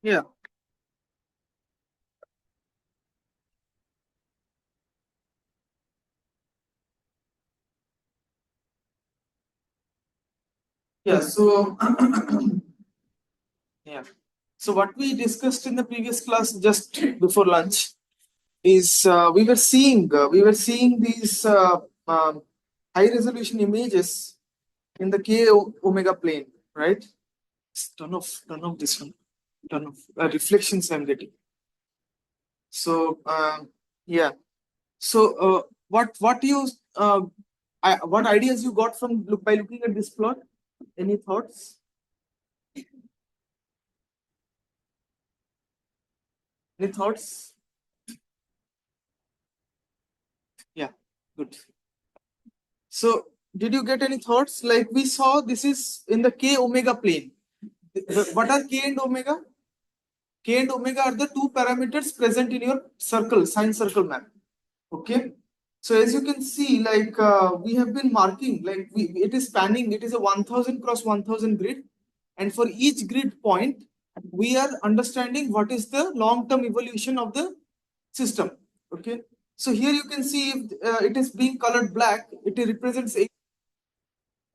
Yeah. Yeah. So yeah. So what we discussed in the previous class just before lunch is we were seeing these high resolution images in the K omega plane, right? Turn off this one. Turn off reflections I'm getting. So yeah. So what you what ideas you got from by looking at this plot? Any thoughts? Any thoughts? Yeah, good. So did you get any thoughts? Like we saw, this is in the K omega plane. What are K and omega? K and omega are the two parameters present in your circle, sine circle map. Okay. So as you can see, like we have been marking, like it is spanning, it is a 1000 cross 1000 grid. And for each grid point, we are understanding what is the long-term evolution of the system. Okay. So here you can see if it is being colored black, it represents a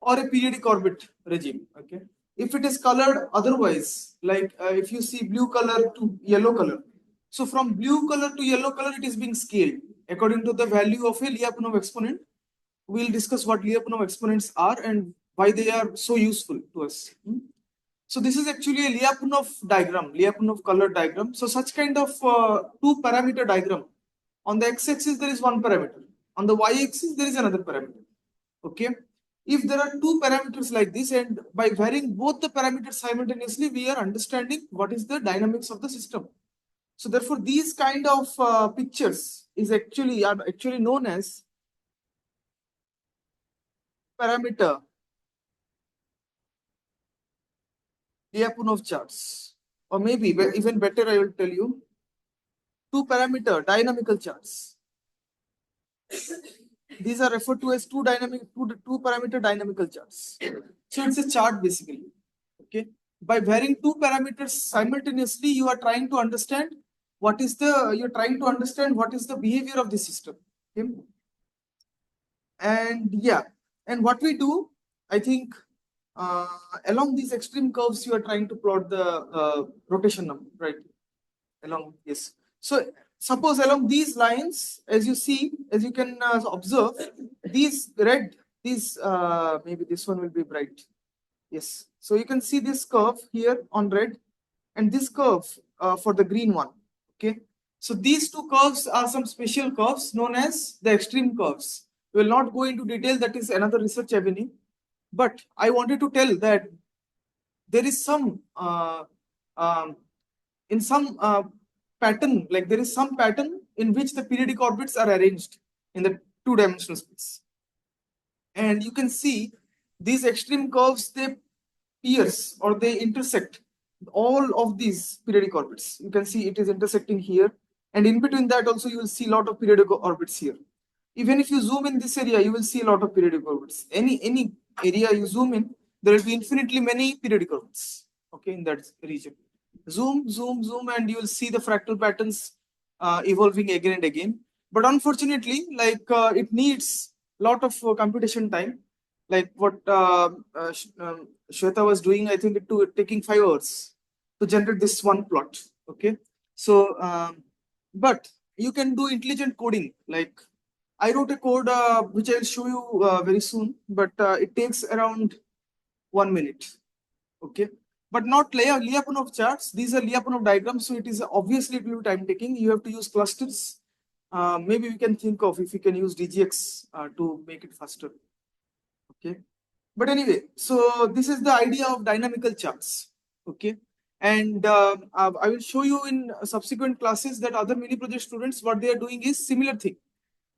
or a periodic orbit regime. Okay. If it is colored otherwise, like if you see blue color to yellow color, so from blue color to yellow color, it is being scaled according to the value of a Lyapunov exponent. We'll discuss what Lyapunov exponents are and why they are so useful to us. So this is actually a Lyapunov diagram, Lyapunov color diagram. So such kind of two parameter diagram. On the x-axis, there is one parameter. On the y-axis, there is another parameter. Okay. If there are two parameters like this, and by varying both the parameters simultaneously, we are understanding what is the dynamics of the system. So therefore, these kind of pictures are actually known as parameter Lyapunov charts, or maybe even better, I will tell you, two parameter dynamical charts. These are referred to as two parameter dynamical charts. So it's a chart basically. Okay. By varying two parameters simultaneously, you are trying to understand what is the behavior of the system. Okay. And yeah, and what we do, I think, along these extreme curves, you are trying to plot the rotation number, right? Along, yes. So suppose along these lines, as you can observe, maybe this one will be bright. Yes. So you can see this curve here on red and this curve for the green one. Okay. So these two curves are some special curves known as the extreme curves. We will not go into detail. That is another research avenue. But I wanted to tell that there is some in some pattern, like there is some pattern in which the periodic orbits are arranged in the two-dimensional space. And you can see these extreme curves, they pierce or they intersect all of these periodic orbits. You can see it is intersecting here. And in between that also, you will see a lot of periodic orbits here. Even if you zoom in this area, you will see a lot of periodic orbits. Any area you zoom in, there will be infinitely many periodic orbits, okay, in that region. Zoom, zoom, zoom, and you will see the fractal patterns evolving again and again. But unfortunately, like it needs a lot of computation time. Like what Shweta was doing, I think taking 5 hours to generate this one plot. Okay, so but you can do intelligent coding. Like I wrote a code which I will show you very soon, but it takes around 1 minute. Okay, but not Lyapunov charts. These are Lyapunov diagrams, so obviously it will be time taking. You have to use clusters. Maybe we can think of if we can use DGX to make it faster. Okay, but anyway, so this is the idea of dynamical charts. Okay, and I will show you in subsequent classes that other mini project students, what they are doing is similar thing.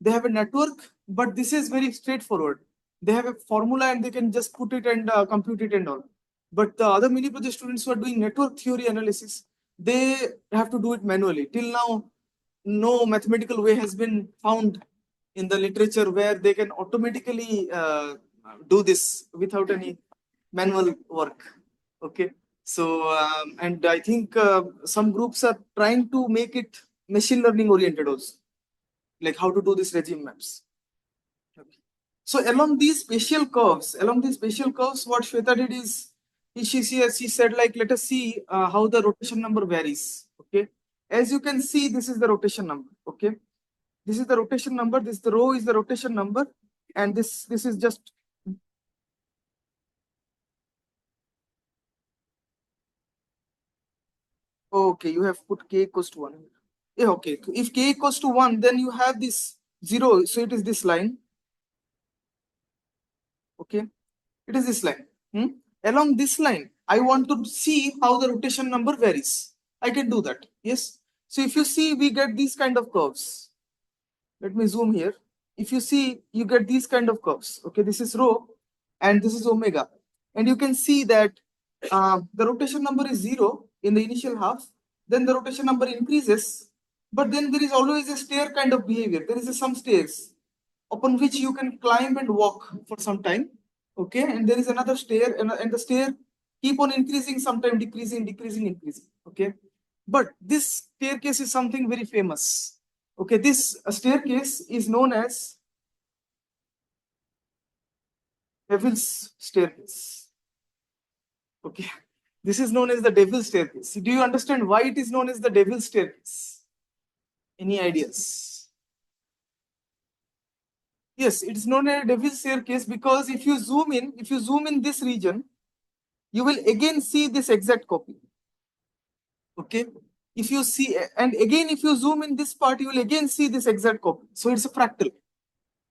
They have a network, but this is very straightforward. They have a formula and they can just put it and compute it and all. But the other mini project students who are doing network theory analysis, they have to do it manually. Till now, no mathematical way has been found in the literature where they can automatically do this without any manual work. Okay. So, and I think some groups are trying to make it machine learning oriented also, like how to do this regime maps. Okay. So along these spatial curves, what Shweta did is she said like let us see how the rotation number varies. Okay, as you can see, this is the rotation number. Okay, this is the rotation number. This the row is the rotation number, and this is just. Okay, you have put k equals to 1. Yeah, okay. If k equals to 1, then you have this 0. So it is this line. Okay. It is this line. Along this line, I want to see how the rotation number varies. I can do that. Yes. So if you see, we get these kind of curves. Let me zoom here. If you see, you get these kind of curves. Okay. This is rho and this is omega. And you can see that the rotation number is 0 in the initial half. Then the rotation number increases. But then there is always a stair kind of behavior. There is some stairs upon which you can climb and walk for some time. Okay, and there is another stair, and the stair keep on increasing, sometime decreasing, increasing. Okay, but this staircase is something very famous. Okay, this staircase is known as Devil's staircase. Okay, this is known as the Devil's staircase. Do you understand why it is known as the Devil's staircase? Any ideas? Yes, it's known as Devil's staircase because if you zoom in this region, you will again see this exact copy. Okay. If you see, and again, if you zoom in this part, you will again see this exact copy. So it's a fractal.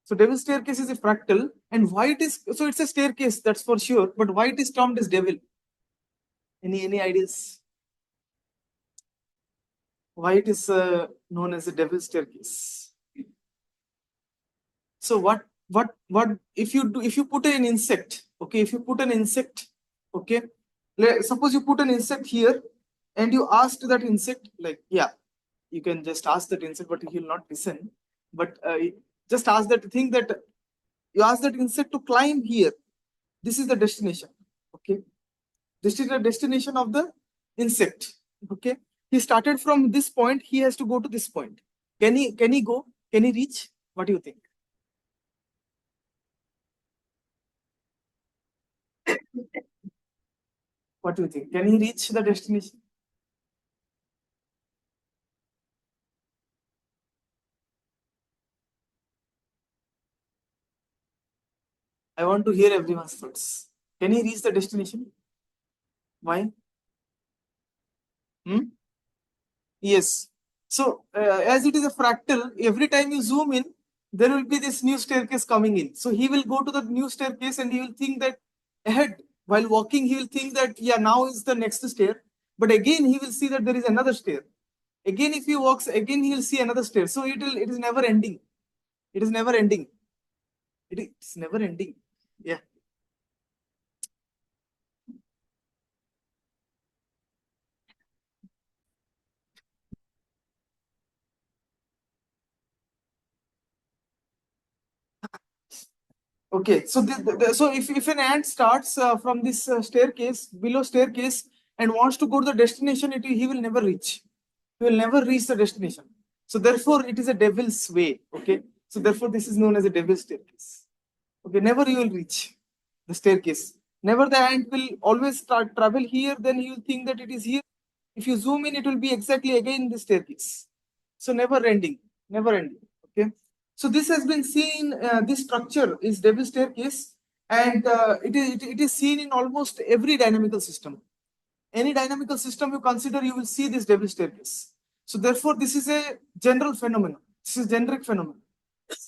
So Devil's staircase is a fractal, and why it is, so it's a staircase, that's for sure, but why it is termed as devil? Any ideas? Why it is known as a Devil's staircase? So what if you put an insect, okay, if you put an insect, okay, suppose you put an insect here and you asked that insect, like, yeah, you can just ask that insect, but he will not listen. But just ask that thing that you ask that insect to climb here. This is the destination. Okay. This is the destination of the insect. Okay. He started from this point. He has to go to this point. Can he go? Can he reach? What do you think? What do you think? Can he reach the destination? I want to hear everyone's thoughts. Can he reach the destination? Why? Yes. So as it is a fractal, every time you zoom in, there will be this new staircase coming in. So he will go to the new staircase and he will think that ahead, while walking, he will think that, yeah, now is the next stair. But again, he will see that there is another stair. Again, if he walks, again, he will see another stair. So it is never ending. It is never ending. It's never ending. Yeah. Okay, so so if an ant starts from this staircase, below staircase, and wants to go to the destination, he will never reach. He will never reach the destination. So therefore, it is a devil's way. Okay, so therefore, this is known as a devil's staircase. Okay, never you will reach the staircase. Never the ant will always start travel here. Then he will think that it is here. If you zoom in, it will be exactly again the staircase. So never ending, never ending. Okay. So this has been seen, this structure is Devil's staircase, and it is seen in almost every dynamical system. Any dynamical system you consider, you will see this Devil's staircase. So therefore, this is a general phenomenon. This is generic phenomenon.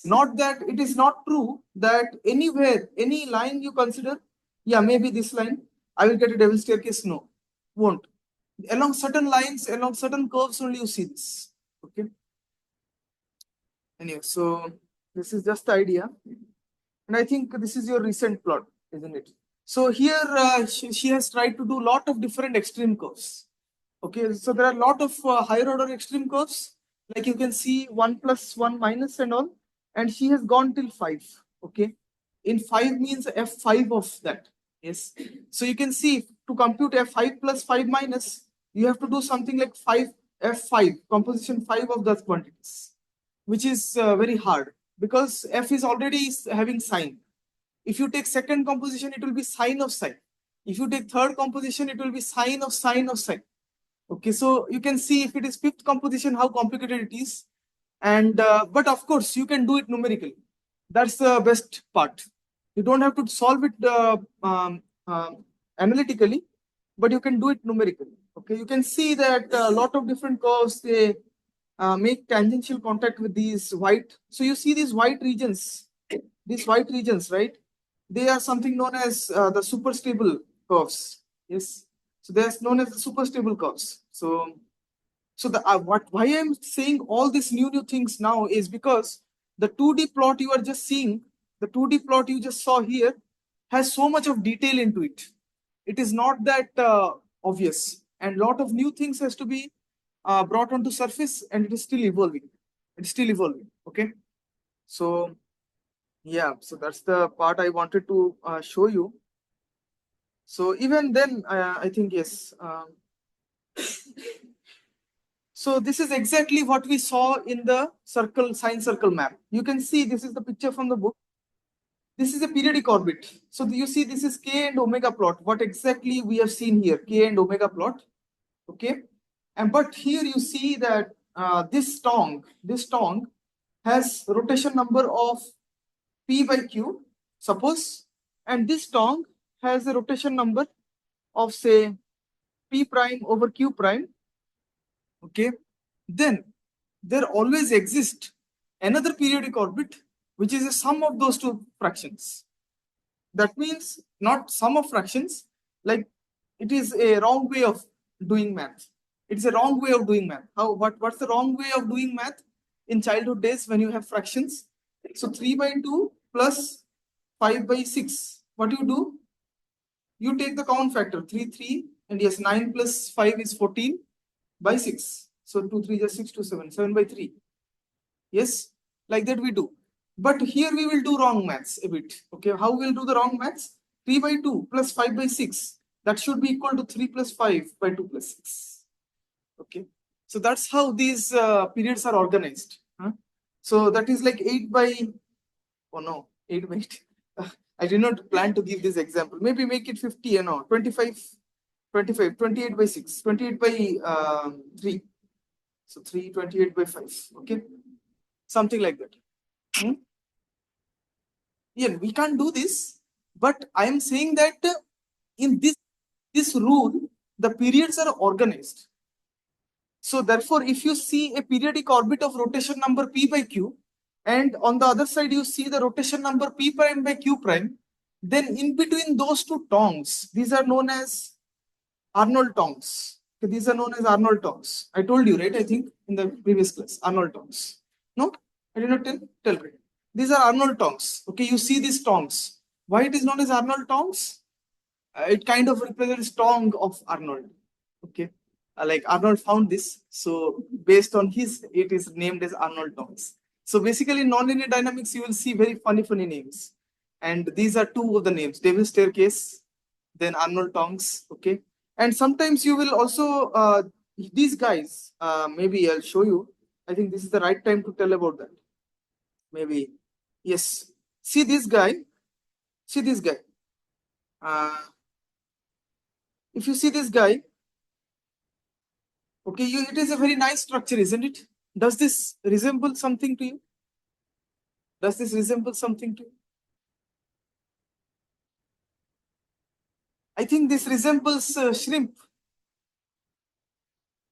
Not that it is not true that anywhere, any line you consider, yeah, maybe this line, I will get a Devil's staircase. No, won't. Along certain lines, along certain curves only you see this. Okay. Anyway, so this is just the idea. And I think this is your recent plot, isn't it? So here she has tried to do a lot of different extreme curves. Okay, so there are a lot of higher order extreme curves. Like you can see 1 plus 1 minus and all. And she has gone till 5. Okay. In 5 means F5 of that. Yes. So you can see to compute f5 plus 5 minus, you have to do something like 5 f5, composition 5 of those quantities, which is very hard because f is already having sign. If you take second composition, it will be sine of sine. If you take third composition, it will be sine of sine of sine. Okay, so you can see if it is fifth composition, how complicated it is. And but of course, you can do it numerically. That's the best part. You don't have to solve it analytically, but you can do it numerically. Okay, you can see that a lot of different curves, they make tangential contact with these white. So you see these white regions, right? They are something known as the superstable curves. Yes. So they are known as the superstable curves. So the why I'm saying all these new things now is because the 2D plot you are just seeing, the 2D plot you just saw here, has so much of detail into it. It is not that obvious, and lot of new things has to be brought onto surface, and it is still evolving. It's still evolving. Okay. So yeah, so that's the part I wanted to show you. So even then, I think yes. So this is exactly what we saw in the sine circle map. You can see this is the picture from the book. This is a periodic orbit. So you see this is K and omega plot. What exactly we have seen here, K and omega plot. Okay. And but here you see that this tongue has rotation number of P by Q, suppose, and this tongue has a rotation number of say P prime over Q prime. Okay, then there always exists another periodic orbit which is a sum of those two fractions. That means not sum of fractions, like it is a wrong way of doing math. It's a wrong way of doing math. What's the wrong way of doing math in childhood days when you have fractions? So 3 by 2 plus 5 by 6. What do? You take the common factor 3, and yes, 9 plus 5 is 14 by 6. So 2, 3 is 6 to 7, 7 by 3. Yes, like that we do. But here we will do wrong maths a bit. Okay, how we'll do the wrong maths? 3 by 2 plus 5 by 6. That should be equal to 3 plus 5 by 2 plus 6. Okay, so that's how these periods are organized. Huh? So that is like 8 by, oh no, 8 by 8. I did not plan to give this example. Maybe make it 50, 25, 25, 28 by 6, 28 by 3. So 3, 28 by 5. Okay, something like that. Yeah, we can't do this, but I am saying that in this rule, the periods are organized. So therefore, if you see a periodic orbit of rotation number P by Q, and on the other side you see the rotation number P prime by Q prime, then in between those two tongues, these are known as Arnold tongues. Okay, these are known as Arnold tongues. I told you, right? I think in the previous class, Arnold tongues. No, I did not tell right. These are Arnold tongues. Okay, you see these tongues. Why it is known as Arnold tongues? It kind of represents tongue of Arnold. Okay, like Arnold found this, so based on his, it is named as Arnold tongues. So basically, in nonlinear dynamics, you will see very funny names, and these are two of the names: Devil staircase, then Arnold tongues. Okay, and sometimes you will also these guys. Maybe I'll show you. I think this is the right time to tell about that. Maybe yes. See this guy. See this guy. If you see this guy, okay, it is a very nice structure, isn't it? Does this resemble something to you? Does this resemble something to you? I think this resembles shrimp.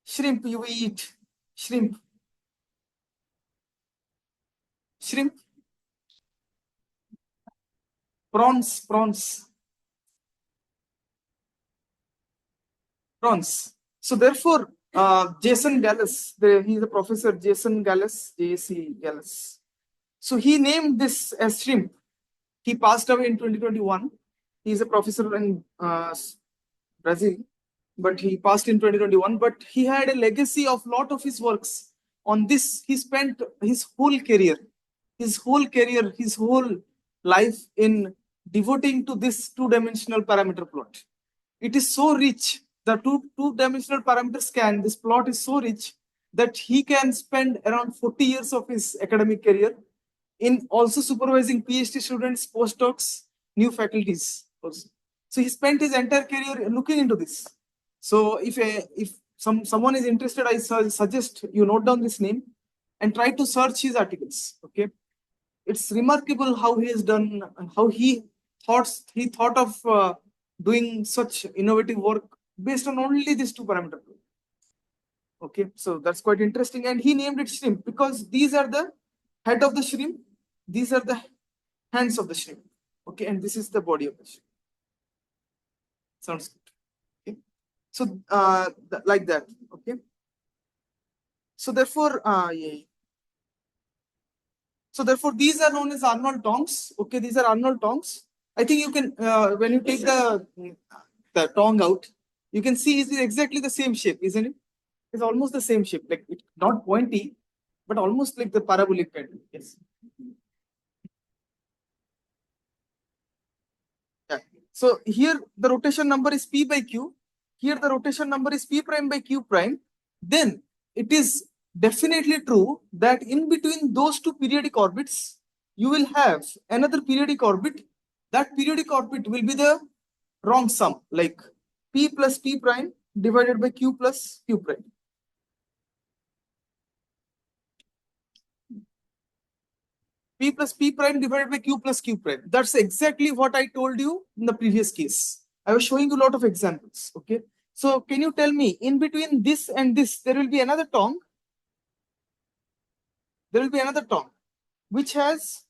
Shrimp, you eat shrimp. Shrimp. Prawns, prawns. Prawns. So therefore, Jason Gallus, he's a professor, Jason Gallus, J.C. Gallus. So he named this as shrimp. He passed away in 2021. He's a professor in Brazil, but he passed in 2021. But he had a legacy of lot of his works on this. He spent his whole career, his whole life in devoting to this two-dimensional parameter plot. it is so rich. The two-dimensional parameter scan, this plot is so rich that he can spend around 40 years of his academic career in also supervising PhD students, postdocs, new faculties also. So he spent his entire career looking into this. So if someone is interested, I suggest you note down this name and try to search his articles. Okay, it's remarkable how he has done, how he thought of doing such innovative work based on only these two parameters. Okay, so that's quite interesting. And he named it shrimp because these are the head of the shrimp, these are the hands of the shrimp. Okay, and this is the body of the shrimp. Sounds good. Okay, so like that. Okay, so therefore, yeah. So therefore, these are known as Arnold tongs. Okay, these are Arnold tongs. I think you can when you take the tong out, you can see it's exactly the same shape, isn't it? It's almost the same shape, like it's not pointy, but almost like the parabolic kind. Yes. Yeah. So here the rotation number is p by q. Here the rotation number is p prime by q prime. Then it is definitely true that in between those two periodic orbits, you will have another periodic orbit. That periodic orbit will be the wrong sum, like p plus p prime divided by q plus q prime. P plus p prime divided by q plus q prime. That's exactly what I told you in the previous case. I was showing you a lot of examples. Okay. So can you tell me, in between this and this, there will be another tong? There will be another tong, which has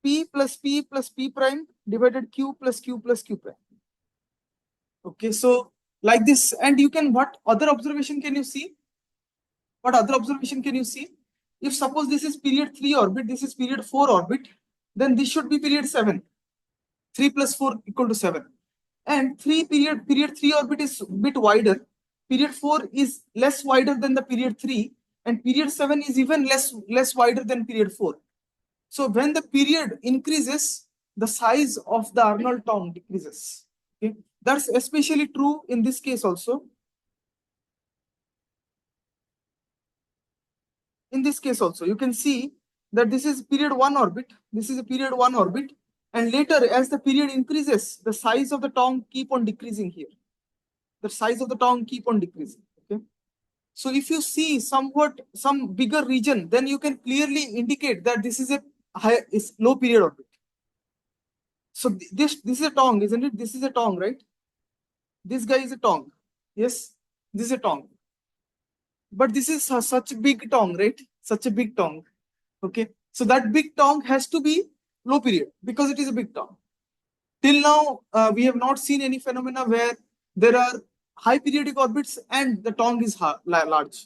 p plus p prime divided q plus q plus q prime. Okay. So like this, and you can, what other observation can you see? What other observation can you see? If suppose this is period 3 orbit, this is period 4 orbit, then this should be period 7. 3 plus 4 equal to 7. And period 3 orbit is a bit wider. Period 4 is less wider than the period 3, and period 7 is even less wider than period 4. So when the period increases, the size of the Arnold tong decreases. Okay, that's especially true in this case also. In this case also, you can see that this is period 1 orbit. This is a period 1 orbit. And later, as the period increases, the size of the tong keep on decreasing here. The size of the tong keep on decreasing. Okay. So if you see some bigger region, then you can clearly indicate that this is a low period orbit. So this is a tong, isn't it? This is a tong, right? This guy is a tong. Yes, this is a tong. But this is such a big tong, right? Such a big tong. Okay. So that big tong has to be low period because it is a big tong. Till now, we have not seen any phenomena where there are high periodic orbits and the tong is large.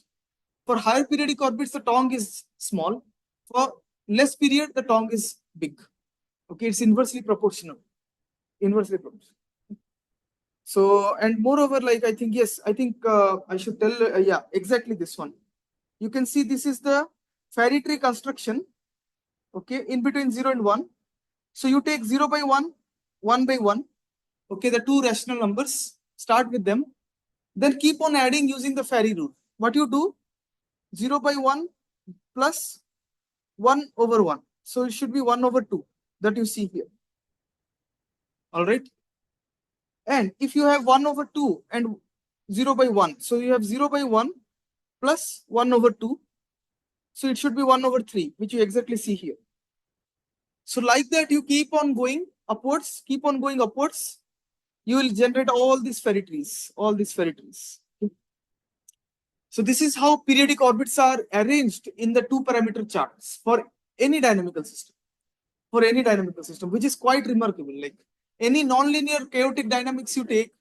For higher periodic orbits, the tong is small. For less period, the tong is big. Okay, it's inversely proportional. Inversely proportional. So, and moreover, like I think, yes, I think I should tell, yeah, exactly this one. You can see this is the Farey tree construction. Okay, in between 0 and 1. So you take 0 by 1, 1 by 1. Okay, the two rational numbers, start with them. Then keep on adding using the Farey rule. What you do? 0 by 1 plus 1 over 1. So it should be 1 over 2 that you see here. All right. And if you have 1 over 2 and 0 by 1, so you have 0 by 1 plus 1 over 2. So it should be 1 over 3, which you exactly see here. So like that, you keep on going upwards, you will generate all these Farey trees, Okay. So this is how periodic orbits are arranged in the two parameter charts for any dynamical system. Which is quite remarkable. Like any nonlinear chaotic dynamics you take,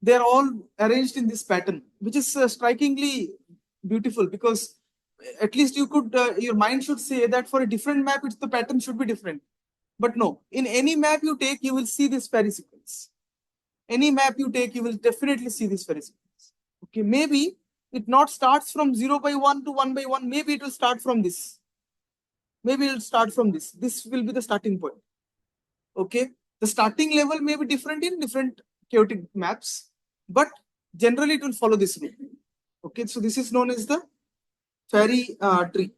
they're all arranged in this pattern, which is strikingly beautiful because at least you could, your mind should say that for a different map, the pattern should be different. But no, in any map you take, you will see this Farey sequence. Any map you take, you will definitely see this Farey sequence. Okay, maybe it not starts from 0 by 1 to 1 by 1. Maybe it will start from this. Maybe it'll start from this. This will be the starting point. Okay. The starting level may be different in different chaotic maps, but generally it will follow this rule. Okay, so this is known as the Farey tree.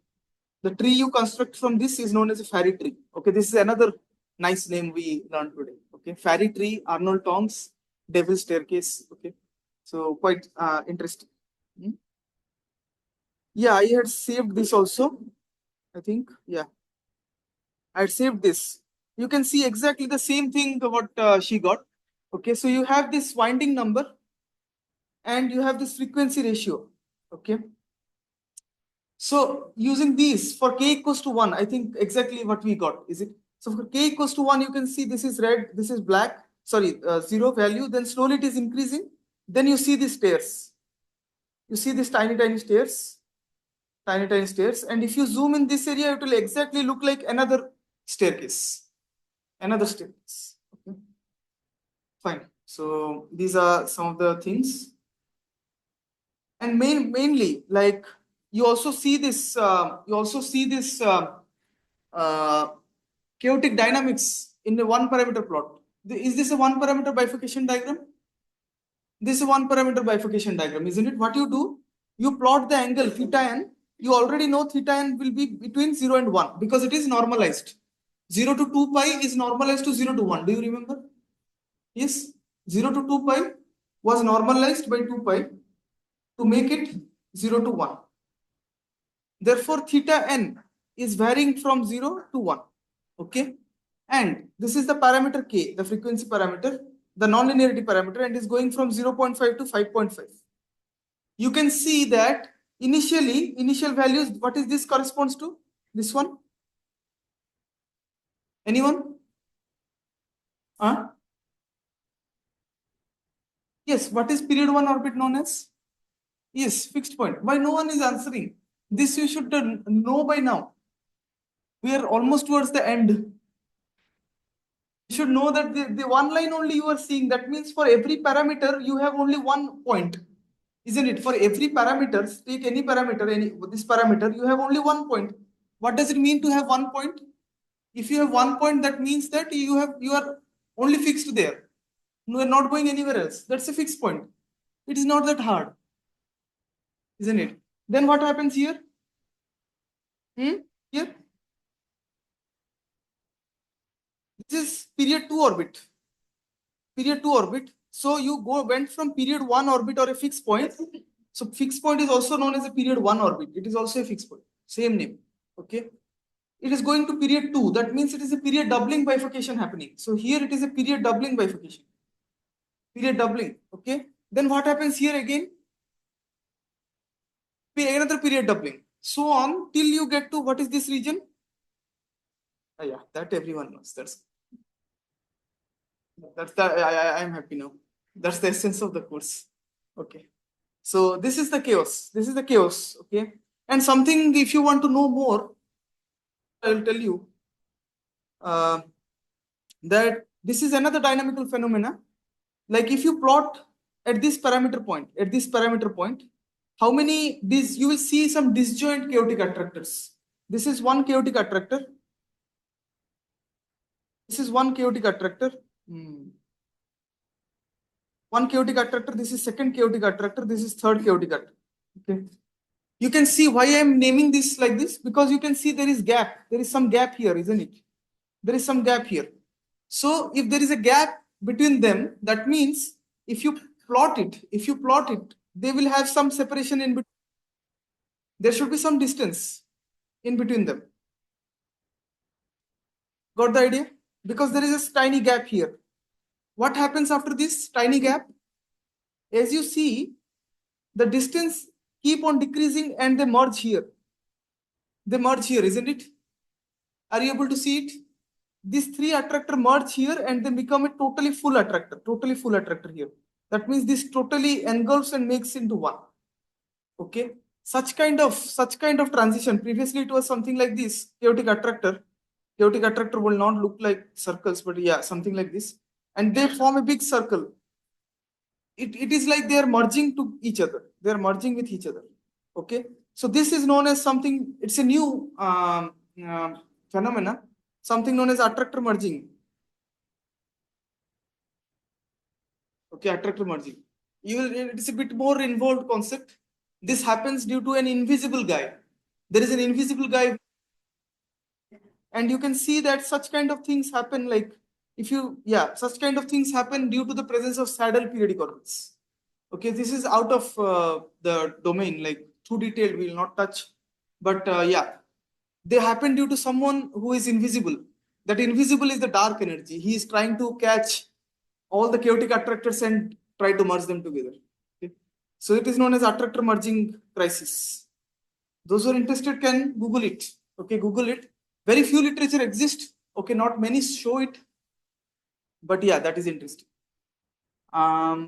The tree you construct from this is known as a Farey tree. Okay, this is another nice name we learned today. Okay, Farey tree, Arnold Toms, Devil staircase. Okay, so quite interesting. Yeah, I had saved this also. I think, yeah, I had saved this. You can see exactly the same thing what she got. Okay, so you have this winding number and you have this frequency ratio. Okay, so using these for k equals to 1, I think exactly what we got, is it? So for k equals to 1, you can see this is red, this is black, sorry, 0 value, then slowly it is increasing. Then you see these stairs. You see these tiny, tiny stairs, tiny, tiny stairs. And if you zoom in this area, it will exactly look like another staircase, another staircase. Okay, fine. So these are some of the things. And mainly, like you also see this, chaotic dynamics in the one parameter plot. Is this a one parameter bifurcation diagram? This is a one parameter bifurcation diagram, isn't it? What you do, you plot the angle theta n. You already know theta n will be between 0 and 1 because it is normalized. 0 to 2 pi is normalized to 0 to 1. Do you remember? Yes, 0 to 2 pi was normalized by 2 pi to make it 0 to 1. Therefore, theta n is varying from 0 to 1. Okay. And this is the parameter k, the frequency parameter, the nonlinearity parameter, and is going from 0.5 to 5.5. You can see that initial values, what is this corresponds to? This one? Anyone? Huh? Yes, what is period 1 orbit known as? Yes, fixed point. Why no one is answering? This you should know by now. We are almost towards the end. You should know that the one line only you are seeing. That means for every parameter, you have only 1 point. Isn't it? For every parameter, take any parameter, this parameter, you have only 1 point. What does it mean to have 1 point? If you have 1 point, that means that you are only fixed there. You are not going anywhere else. That's a fixed point. It is not that hard, isn't it? Then what happens here? Here, this is period 2 orbit. Period 2 orbit. So you went from period 1 orbit or a fixed point. So fixed point is also known as a period 1 orbit. It is also a fixed point. Same name. Okay. It is going to period 2. That means it is a period doubling bifurcation happening. So here it is a period doubling bifurcation. Period doubling. Okay. Then what happens here again? Another period doubling. So on till you get to what is this region? Yeah, that everyone knows. That's the I am happy now. That's the essence of the course. Okay. So this is the chaos. This is the chaos. Okay. And something, if you want to know more, I will tell you that this is another dynamical phenomena. Like if you plot at this parameter point, how many these you will see some disjoint chaotic attractors. This is one chaotic attractor. This is one chaotic attractor. One chaotic attractor. This is second chaotic attractor. This is third chaotic attractor. Okay. You can see why I am naming this like this, because you can see there is gap. There is some gap here, isn't it? There is some gap here. So if there is a gap between them, that means if you plot it, they will have some separation in between. There should be some distance in between them. Got the idea? Because there is a tiny gap here. What happens after this tiny gap? As you see, the distance keep on decreasing and they merge here. They merge here, isn't it? Are you able to see it? These three attractor merge here and they become a totally full attractor here. That means this totally engulfs and makes into one. Okay. Such kind of transition. Previously, it was something like this, chaotic attractor. Chaotic attractor will not look like circles, but yeah, something like this. And they form a big circle. It is like they are merging to each other. They are merging with each other. Okay. So this is known as something, it's a new phenomena, something known as attractor merging. Okay, attractor merging. It's a bit more involved concept. This happens due to an invisible guy. There is an invisible guy, and you can see that such kind of things happen, like such kind of things happen due to the presence of saddle periodic orbits. Okay, this is out of the domain, like too detailed we will not touch, but they happen due to someone who is invisible. That invisible is the dark energy. He is trying to catch all the chaotic attractors and try to merge them together. Okay? So it is known as attractor merging crisis. Those who are interested can Google it. Okay, Google it. Very few literature exists. Okay, not many show it, but yeah, that is interesting. Yeah,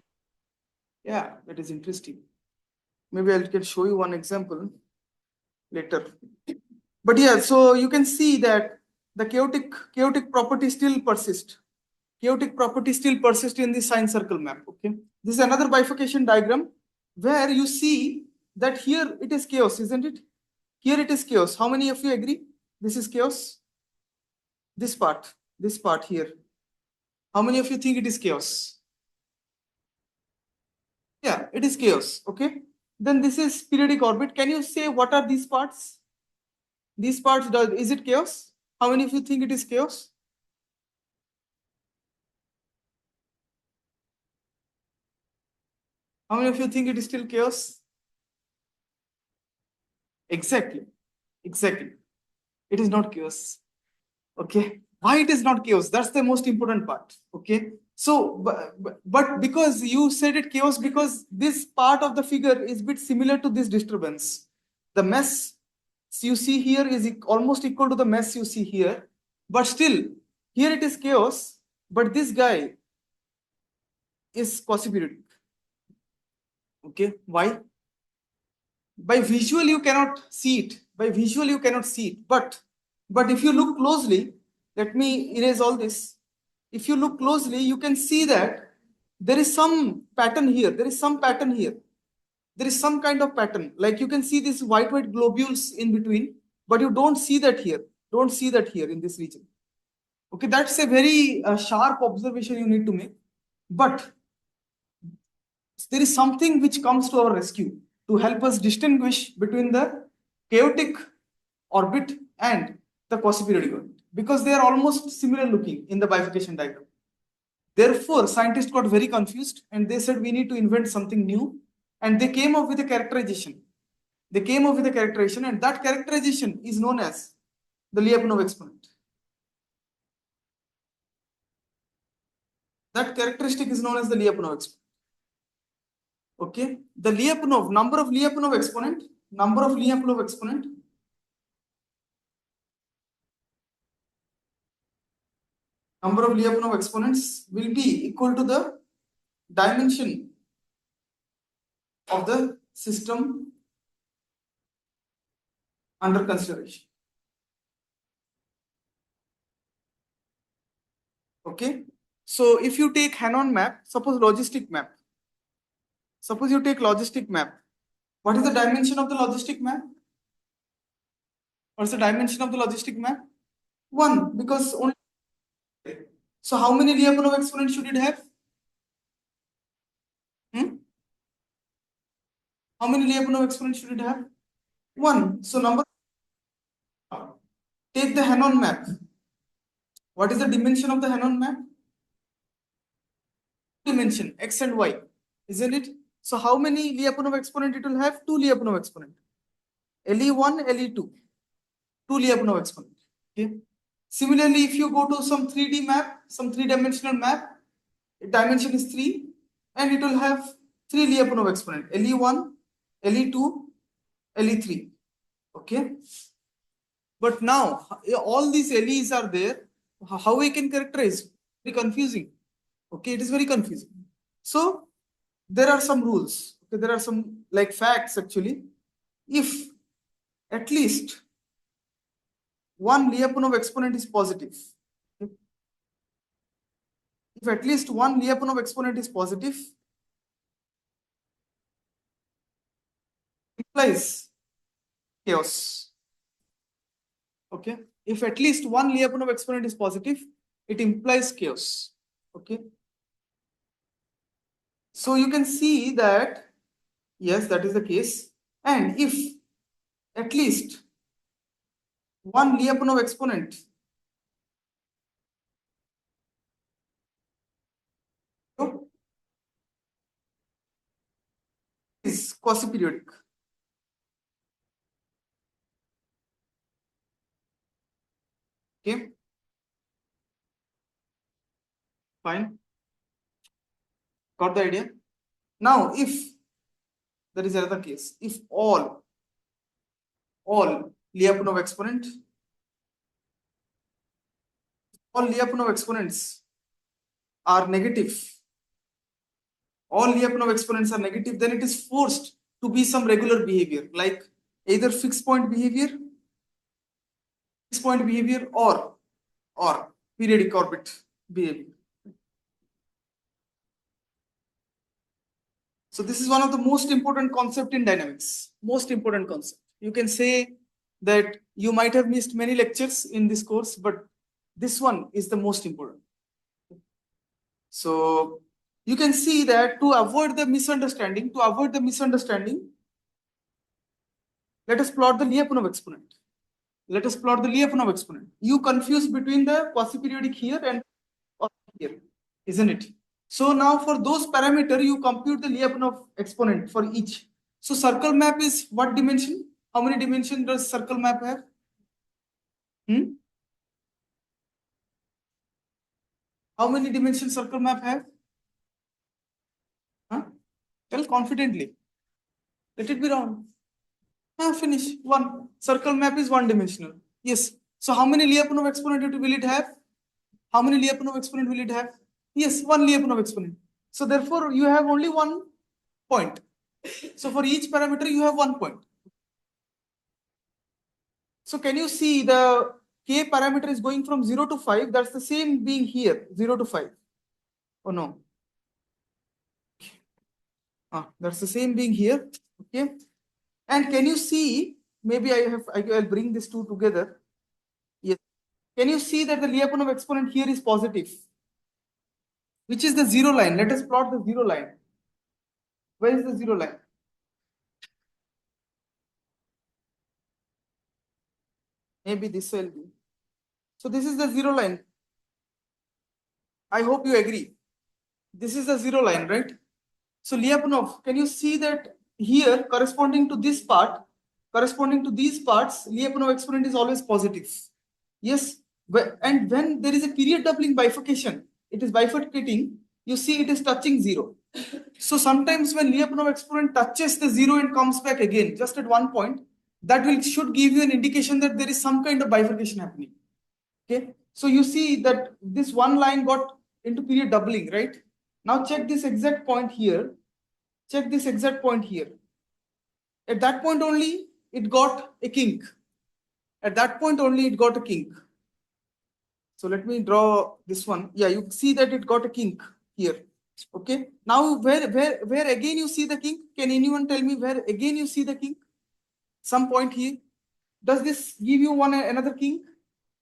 that is interesting. Maybe I can show you one example later. But yeah, so you can see that the chaotic property still persist. Chaotic property still persist in the sine circle map. Okay, this is another bifurcation diagram where you see that here it is chaos, isn't it? Here it is chaos. How many of you agree? This is chaos. This part here. How many of you think it is chaos? Yeah, it is chaos. Okay. Then this is periodic orbit. Can you say what are these parts? These parts, is it chaos? How many of you think it is chaos? How many of you think it is still chaos? Exactly. Exactly. It is not chaos. Okay. Why it is not chaos? That's the most important part. Okay. So, but because you said it chaos, because this part of the figure is a bit similar to this disturbance. The mess you see here is almost equal to the mess you see here. But still, here it is chaos, but this guy is quasi-periodic. Okay. Why? By visual you cannot see it. By visual you cannot see it. But if you look closely, let me erase all this. If you look closely, you can see that there is some pattern here. There is some pattern here. There is some kind of pattern. Like you can see these white globules in between, but you don't see that here. Don't see that here in this region. Okay, that's a very sharp observation you need to make. But there is something which comes to our rescue to help us distinguish between the chaotic orbit and the quasi-periodic orbit, because they are almost similar looking in the bifurcation diagram. Therefore, scientists got very confused and they said we need to invent something new, and they came up with a characterization. They came up with a characterization, and that characterization is known as the Lyapunov exponent. That characteristic is known as the Lyapunov exponent. Okay, the Lyapunov number of Lyapunov exponent exponents will be equal to the dimension of the system under consideration. Okay, so if you take Hannon map, suppose logistic map. Suppose you take logistic map. What is the dimension of the logistic map? What's the dimension of the logistic map? 1, because only. So how many Lyapunov exponents should it have? How many Lyapunov exponents should it have? 1. So number. Take the Hannon map. What is the dimension of the Hannon map? Dimension x and y, isn't it? So how many Lyapunov exponent it will have? 2 Lyapunov exponent. Le1, Le2. 2 Lyapunov exponent. Okay. Similarly, if you go to some 3D map, some 3-dimensional map, dimension is 3, and it will have 3 Lyapunov exponent. Le1, Le2, Le3. Okay. But now all these LEs are there. How we can characterize? Very confusing. Okay, it is very confusing. So there are some rules. Okay, there are some like facts actually. If at least one Lyapunov exponent is positive, if at least one Lyapunov exponent is positive, implies chaos. Okay, if at least one Lyapunov exponent is positive, it implies chaos. Okay. So you can see that, yes, that is the case. And if at least one Lyapunov exponent is quasi-periodic. Okay, fine. Got the idea? Now, if there is another case, if all Lyapunov exponent, all Lyapunov exponents are negative, all Lyapunov exponents are negative, then it is forced to be some regular behavior, like either fixed point behavior, or periodic orbit behavior. So this is one of the most important concept in dynamics. Most important concept. You can say that you might have missed many lectures in this course, but this one is the most important. So you can see that to avoid the misunderstanding, let us plot the Lyapunov exponent. Let us plot the Lyapunov exponent. You confuse between the quasi-periodic here and here, isn't it? So now for those parameter, you compute the Lyapunov exponent for each. So circle map is what dimension? How many dimension does circle map have? How many dimension circle map have? Huh? Tell confidently. Let it be round. Finish. One. Circle map is one dimensional. Yes. So how many Lyapunov exponent will it have? How many Lyapunov exponent will it have? Yes, one Lyapunov exponent. So therefore, you have only one point. So for each parameter, you have 1 point. So can you see the k parameter is going from 0 to 5? That's the same being here, 0 to 5. Oh no. That's the same being here. Okay. And can you see, maybe I'll bring these two together. Yes. Can you see that the Lyapunov exponent here is positive? Which is the zero line? Let us plot the zero line. Where is the zero line? Maybe this will be. So this is the zero line. I hope you agree. This is the zero line, right? So Lyapunov, can you see that here corresponding to this part, corresponding to these parts, Lyapunov exponent is always positive. Yes. And when there is a period doubling bifurcation, it is bifurcating, you see it is touching 0. So sometimes when Lyapunov exponent touches the 0 and comes back again, just at one point, that should give you an indication that there is some kind of bifurcation happening. Okay. So you see that this one line got into period doubling, right? Now check this exact point here. Check this exact point here. At that point only, it got a kink. At that point only, it got a kink. So let me draw this one. Yeah, you see that it got a kink here. Okay. Now where again you see the kink? Can anyone tell me where again you see the kink? Some point here. Does this give you another kink?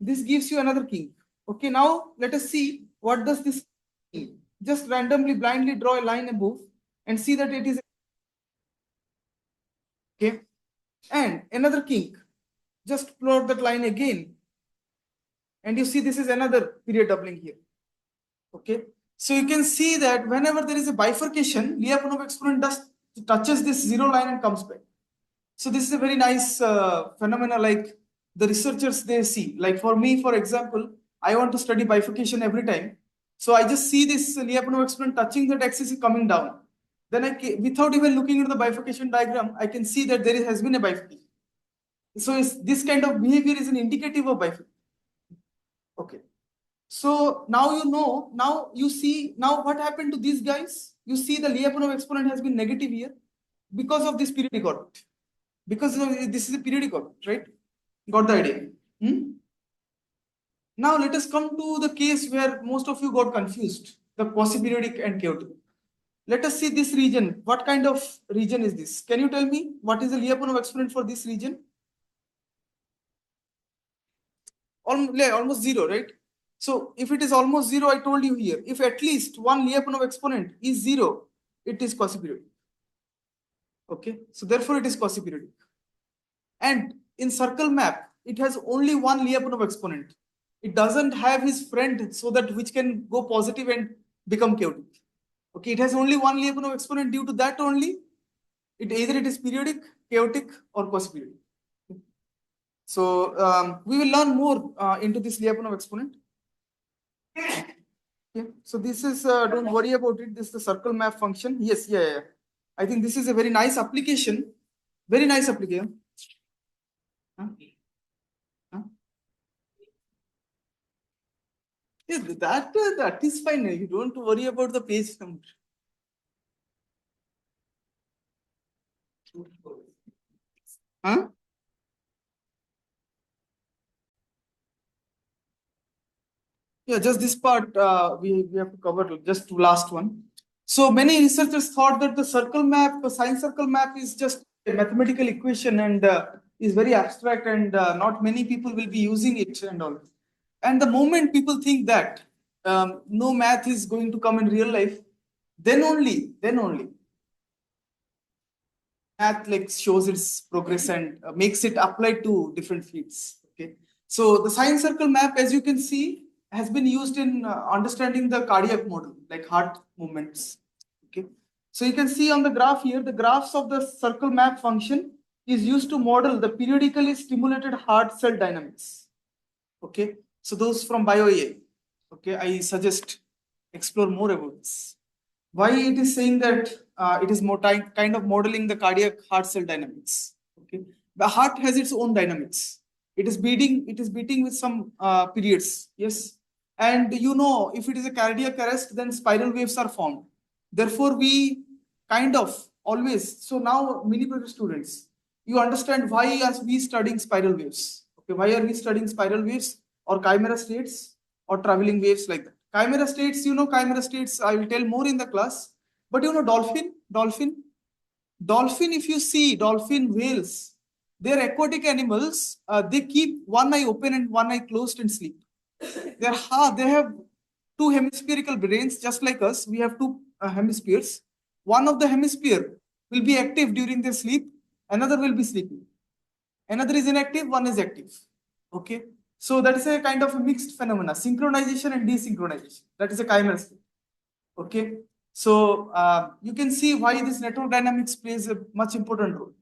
This gives you another kink. Okay. Now let us see what does this mean. Just randomly, blindly draw a line above and see that it is okay. And another kink. Just plot that line again. And you see this is another period doubling here. Okay. So you can see that whenever there is a bifurcation, Lyapunov exponent touches this zero line and comes back. So this is a very nice phenomena, like the researchers they see. Like for me, for example, I want to study bifurcation every time. So I just see this Lyapunov exponent touching that axis coming down. Then without even looking into the bifurcation diagram, I can see that there has been a bifurcation. So this kind of behavior is an indicative of bifurcation. Okay. So now you know, now you see, now what happened to these guys? You see the Lyapunov exponent has been negative here because of this periodic orbit. Because this is a periodic orbit, right? Got the idea? Now let us come to the case where most of you got confused, the quasi-periodic and chaotic. Let us see this region. What kind of region is this? Can you tell me what is the Lyapunov exponent for this region? Almost 0, right? So if it is almost 0, I told you here, if at least one Lyapunov exponent is 0, it is quasi-periodic. Okay, so therefore it is quasi-periodic. And in circle map, it has only one Lyapunov exponent. It doesn't have his friend so that which can go positive and become chaotic. Okay, it has only one Lyapunov exponent. Due to that only, either it is periodic, chaotic, or quasi-periodic. So we will learn more into this Lyapunov exponent. Okay, so this is don't worry about it. This is the circle map function. Yes, yeah. I think this is a very nice application. Very nice application. Huh? Huh? Yeah, that is fine. You don't worry about the page number. Huh? Yeah, just this part we have to cover, just to last one. So many researchers thought that the circle map, the sine circle map is just a mathematical equation and is very abstract and not many people will be using it and all. And the moment people think that no math is going to come in real life, then only math like shows its progress and makes it apply to different fields. Okay, so the sine circle map, as you can see, has been used in understanding the cardiac model, like heart movements. Okay, so you can see on the graph here, the graphs of the circle map function is used to model the periodically stimulated heart cell dynamics. Okay, so those from BioEA. Okay, I suggest explore more about this. Why it is saying that it is more kind of modeling the cardiac heart cell dynamics. Okay, the heart has its own dynamics. It is beating. It is beating with some periods. Yes, and you know, if it is a cardiac arrest, then spiral waves are formed. Therefore, we kind of always. So now, many students, you understand why are we studying spiral waves? Okay, why are we studying spiral waves or chimera states or traveling waves like that? Chimera states, you know, chimera states, I will tell more in the class. But you know, dolphin, if you see dolphin, whales, they're aquatic animals. They keep one eye open and one eye closed and sleep. They have two hemispherical brains, just like us. We have two hemispheres. One of the hemisphere will be active during their sleep. Another will be sleeping. Another is inactive. One is active. Okay. So that is a kind of a mixed phenomena, synchronization and desynchronization. That is a chimera state. Okay. So you can see why this network dynamics plays a much important role.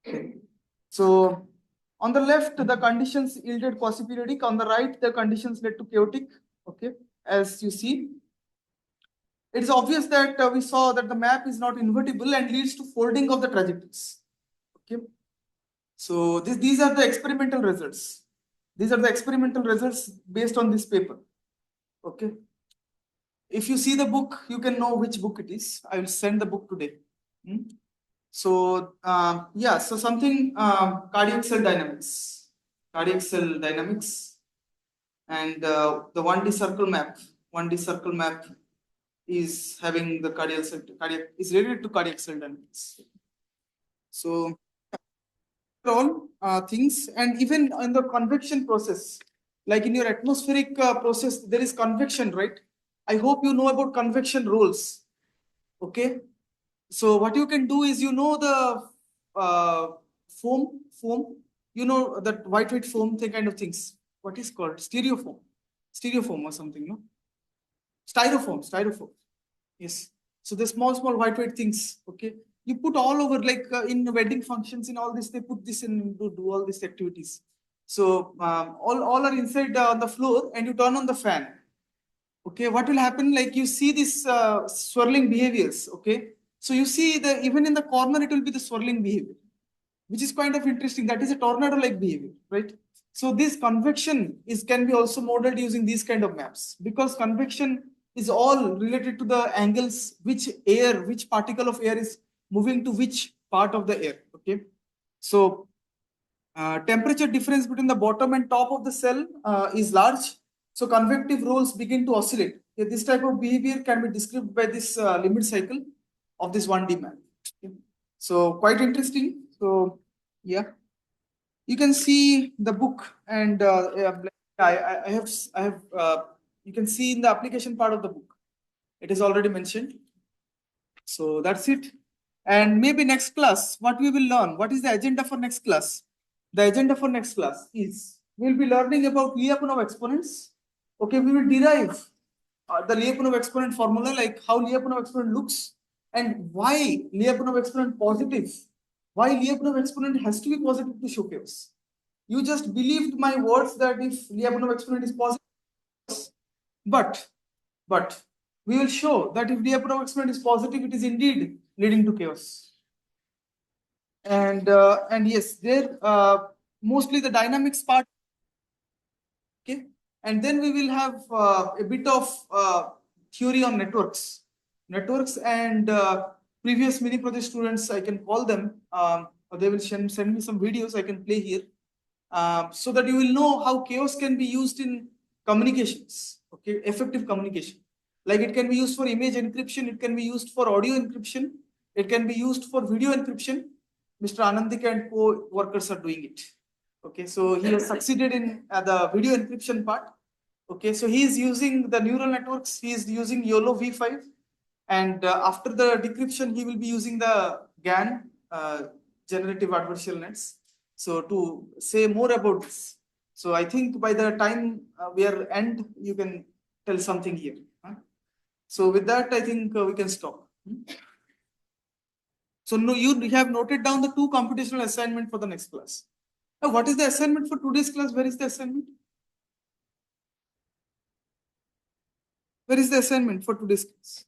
Okay. So on the left, the conditions yielded quasi-periodic. On the right, the conditions led to chaotic. Okay. As you see, it is obvious that we saw that the map is not invertible and leads to folding of the trajectories. Okay. So these are the experimental results. These are the experimental results based on this paper. Okay. If you see the book, you can know which book it is. I will send the book today. So yeah, so something cardiac cell dynamics, and the 1D circle map. 1D circle map is having the cardiac is related to cardiac cell dynamics. So all things, and even in the convection process, like in your atmospheric process, there is convection, right? I hope you know about convection rules. Okay, so what you can do is, you know, the foam, you know, that white foam thing kind of things. What is called styrofoam or something, no? Styrofoam. Yes. So the small white things. Okay, you put all over, like in wedding functions, in all this, they put this in to do all these activities. So all are inside on the floor, and you turn on the fan. Okay, what will happen? Like you see this swirling behaviors. Okay, so you see the even in the corner it will be the swirling behavior, which is kind of interesting. That is a tornado-like behavior, right? So this convection can be also modeled using these kind of maps, because convection is all related to the angles, which particle of air is moving to which part of the air. Okay, so temperature difference between the bottom and top of the cell is large. So convective rolls begin to oscillate. Okay, this type of behavior can be described by this limit cycle of this 1D map. Okay. So quite interesting. So yeah, you can see the book, and I have you can see in the application part of the book, it is already mentioned. So that's it. And maybe next class, what we will learn, what is the agenda for next class? The agenda for next class is we'll be learning about Lyapunov exponents. Okay, we will derive the Lyapunov exponent formula, like how Lyapunov exponent looks and why Lyapunov exponent positive. Why Lyapunov exponent has to be positive to show chaos. You just believed my words that if Lyapunov exponent is positive, but we will show that if Lyapunov exponent is positive, it is indeed leading to chaos. And yes, there mostly the dynamics part. Okay, and then we will have a bit of theory on networks, and previous mini project students, I can call them. They will send me some videos I can play here, so that you will know how chaos can be used in communications. Okay, effective communication. Like it can be used for image encryption, it can be used for audio encryption, it can be used for video encryption. Mr. Anandik and co-workers are doing it. Okay, so he has succeeded in the video encryption part. Okay, so he is using the neural networks, he is using YOLO V5, and after the decryption, he will be using the GAN, generative adversarial nets. So to say more about this, so I think by the time we are end, you can tell something here. Huh? So with that, I think we can stop. So no, you have noted down the 2 computational assignment for the next class. Now, what is the assignment for today's class? Where is the assignment? Where is the assignment for today's class?